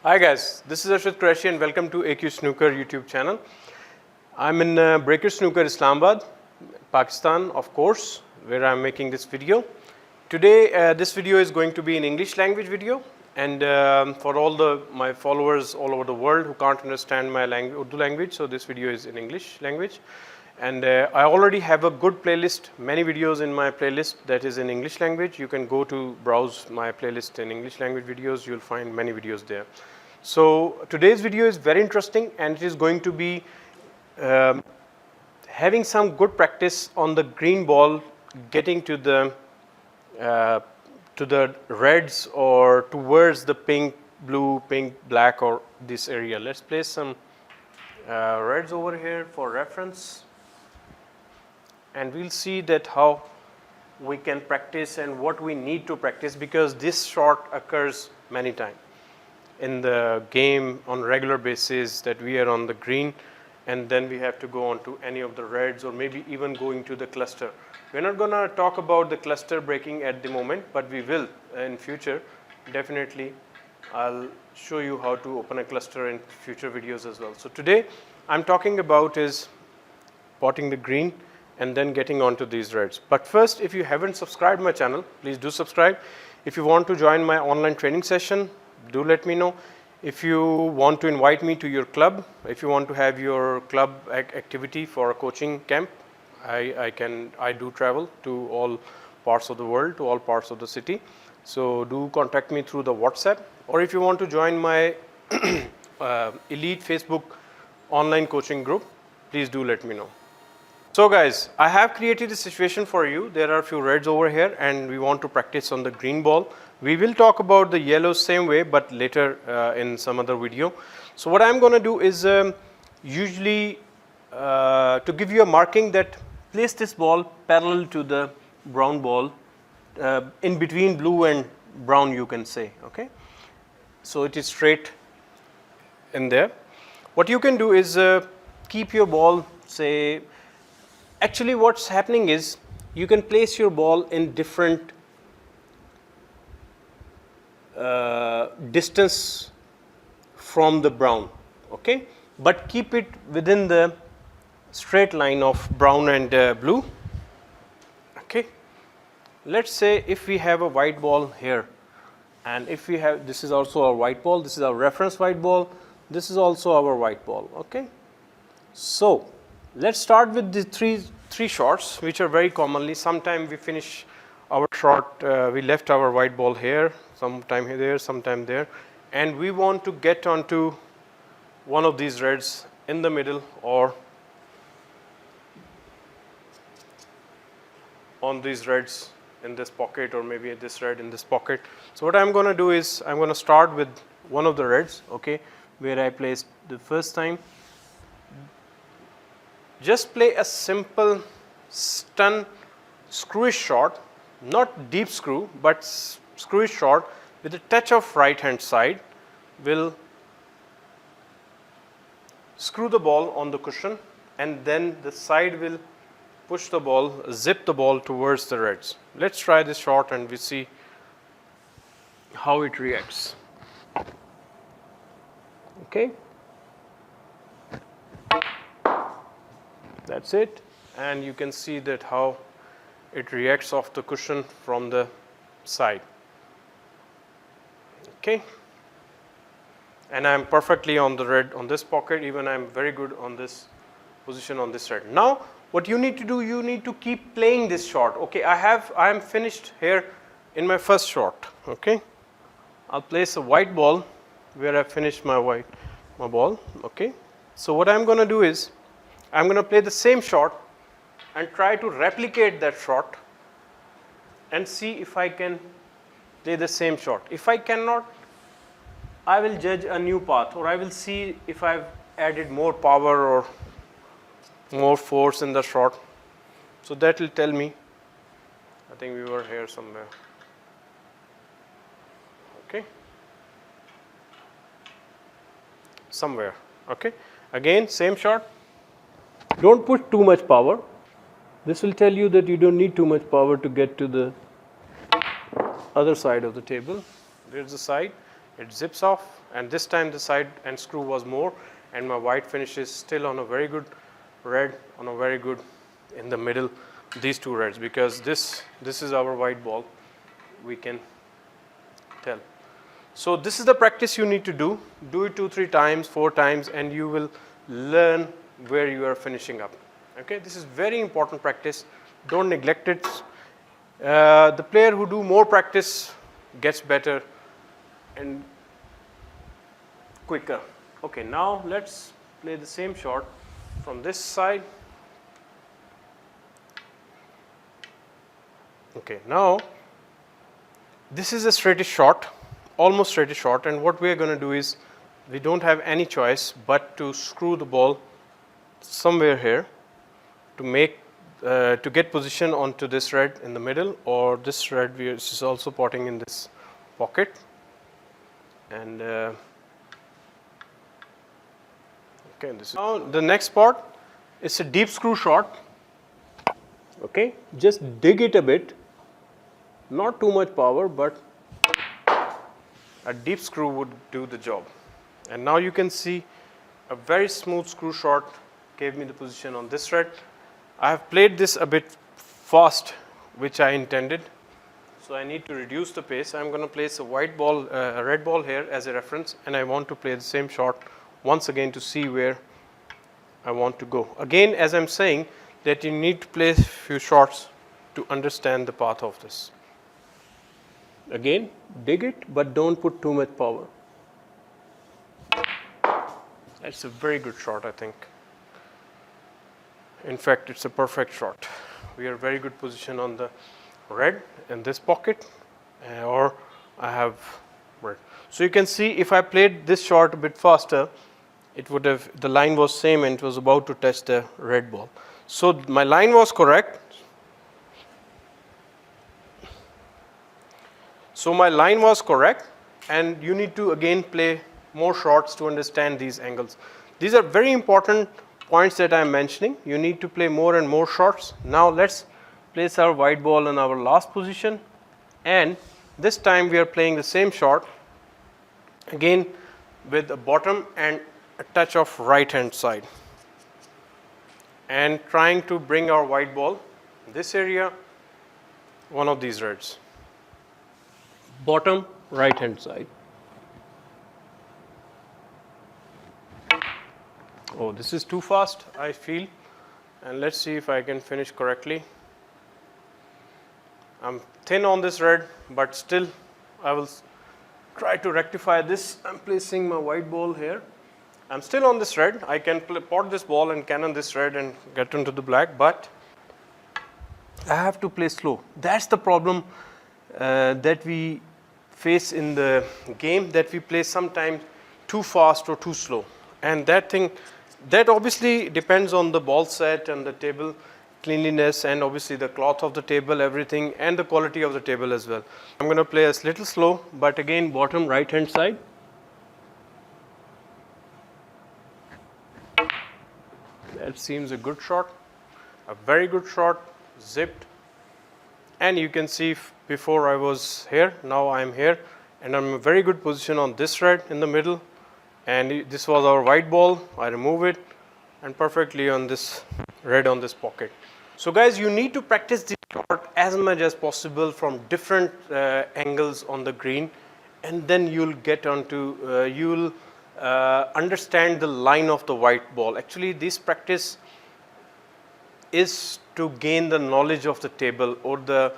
Hi guys, this is Arshad Qureshi and welcome to AQ Snooker YouTube channel. I'm in Breaker Snooker Islamabad, Pakistan, of course, where I'm making this video. Today this video is going to be an English language video, and for all my followers all over the world who can't understand my Urdu language, so this video is in English language. And I already have a good playlist, many videos in my playlist that is in English language. You can go to browse my playlist in English language videos, you'll find many videos there. So today's video is very interesting, and it is going to be having some good practice on the green ball, getting to the reds or towards the pink, blue, pink, black, or this area. Let's place some reds over here for reference, and we'll see that how we can practice and what we need to practice, because this shot occurs many times in the game on regular basis, that we are on the green and then we have to go on to any of the reds or maybe even going to the cluster. We're not going to talk about the cluster breaking at the moment, but we will in future. Definitely I'll show you how to open a cluster in future videos as well. So today I'm talking about is potting the green and then getting onto these reds. But first, if you haven't subscribed my channel, please do subscribe. If you want to join my online training session, do let me know. If you want to invite me to your club, if you want to have your club activity for a coaching camp, I do travel to all parts of the world, to all parts of the city. So do contact me through the WhatsApp, or if you want to join my elite Facebook online coaching group, please do let me know. So guys, I have created a situation for you. There are a few reds over here and we want to practice on the green ball. We will talk about the yellow same way, but later in some other video. So what I'm going to do is usually to give you a marking that place this ball parallel to the brown ball, in between blue and brown, you can say, okay? So it is straight in there. What you can do is keep your ball, say, actually what's happening is you can place your ball in different distance from the brown, okay, but keep it within the straight line of brown and blue, okay. Let's say if we have a white ball here, and if we have, this is also our white ball, this is our reference white ball, this is also our white ball, okay. So let's start with the three shots which are very commonly. Sometime we finish our shot, we left our white ball here, sometime there, sometime there, and we want to get onto one of these reds in the middle or on these reds in this pocket, or maybe this red in this pocket. So what I'm going to do is I'm going to start with one of the reds, okay, where I placed the first time. Just play a simple stun screwish shot, not deep screw, but screwish shot with a touch of right hand side. Will screw the ball on the cushion, and then the side will push the ball, zip the ball towards the reds. Let's try this shot and we see how it reacts. Okay. That's it, and you can see that how it reacts off the cushion from the side, okay. And I'm perfectly on the red on this pocket, even I'm very good on this position on this red. Now what you need to do, you need to keep playing this shot, okay. I am finished here in my first shot, okay. I'll place a white ball where I finished my ball, okay. So what I'm going to do is I'm going to play the same shot and try to replicate that shot and see if I can play the same shot. If I cannot, I will judge a new path, or I will see if I've added more power or more force in the shot. So that will tell me. I think we were here somewhere, okay, somewhere, okay. Again, same shot. Don't put too much power. This will tell you that you don't need too much power to get to the other side of the table. There's the side. it zips off, and this time the side and screw was more, and my white finish is still on a very good red, on a very good in the middle, these two reds, because this is our white ball, we can tell. So this is the practice you need to do. Do it 2, 3 times, 4 times, and you will learn where you are finishing up. Okay, this is very important practice. Don't neglect it. The player who do more practice gets better and quicker. Okay, now let's play the same shot from this side. Okay, now this is a straightish shot, almost straightish shot, and what we are going to do is we don't have any choice but to screw the ball somewhere here to make to get position onto this red in the middle, or this red which is also potting in this pocket. And okay, this is now the next part. It's a deep screw shot. Okay, just dig it a bit, not too much power, but a deep screw would do the job. And now you can see a very smooth screw shot gave me the position on this red. I have played this a bit fast, which I intended, so I need to reduce the pace. I'm going to place a white ball, a red ball here as a reference, and I want to play the same shot once again to see where I want to go. Again, as I'm saying, that you need to play a few shots to understand the path of this. Again, dig it, but don't put too much power. That's a very good shot, I think. In fact, it's a perfect shot. We are very good position on the red in this pocket, or I have red. So you can see if I played this shot a bit faster, it would have, the line was same and it was about to touch the red ball. So my line was correct. So my line was correct, and you need to again play more shots to understand these angles. These are very important points that I am mentioning. You need to play more and more shots. Now let's place our white ball in our last position, and this time we are playing the same shot again with the bottom and a touch of right hand side, and trying to bring our white ball in this area, one of these reds, bottom right hand side. Oh, this is too fast, I feel, and let's see if I can finish correctly. I'm thin on this red, but still I will try to rectify this. I'm placing my white ball here. I'm still on this red. I can pot this ball and cannon this red and get into the black, but I have to play slow. That's the problem that we face in the game, that we play sometimes too fast or too slow. And that obviously depends on the ball set and the table cleanliness, and obviously the cloth of the table, everything, and the quality of the table as well. I'm going to play a little slow, but again bottom right hand side. That seems a good shot, a very good shot, zipped. And you can see before I was here, now I am here, and I'm in a very good position on this red in the middle. And this was our white ball. I remove it, and perfectly on this red on this pocket. So guys, you need to practice this shot as much as possible from different angles on the green, and then you'll get onto, you'll understand the line of the white ball. Actually, this practice is to gain the knowledge of the table, or the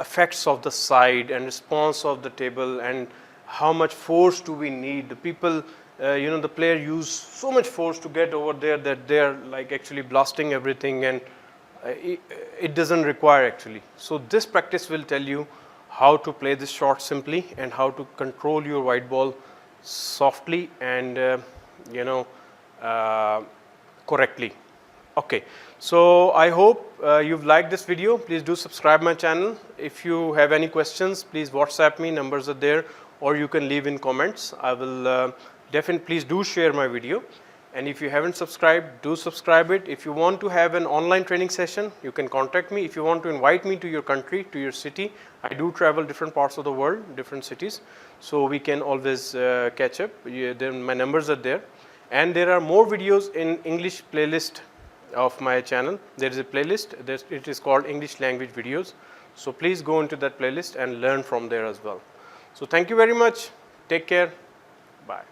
effects of the side and response of the table, and how much force do we need. The people, the player use so much force to get over there that they're like actually blasting everything, and it doesn't require actually. So this practice will tell you how to play this shot simply, and how to control your white ball softly and correctly. Okay, so I hope you've liked this video. Please do subscribe my channel. If you have any questions, please WhatsApp me, numbers are there, or you can leave in comments. I will definitely, please do share my video. And if you haven't subscribed, do subscribe it. If you want to have an online training session, you can contact me. If you want to invite me to your country, to your city, I do travel different parts of the world, different cities. So we can always catch up. My numbers are there. And there are more videos in English playlist of my channel. There is a playlist. It is called English language videos. So please go into that playlist and learn from there as well. So thank you very much. Take care. Bye.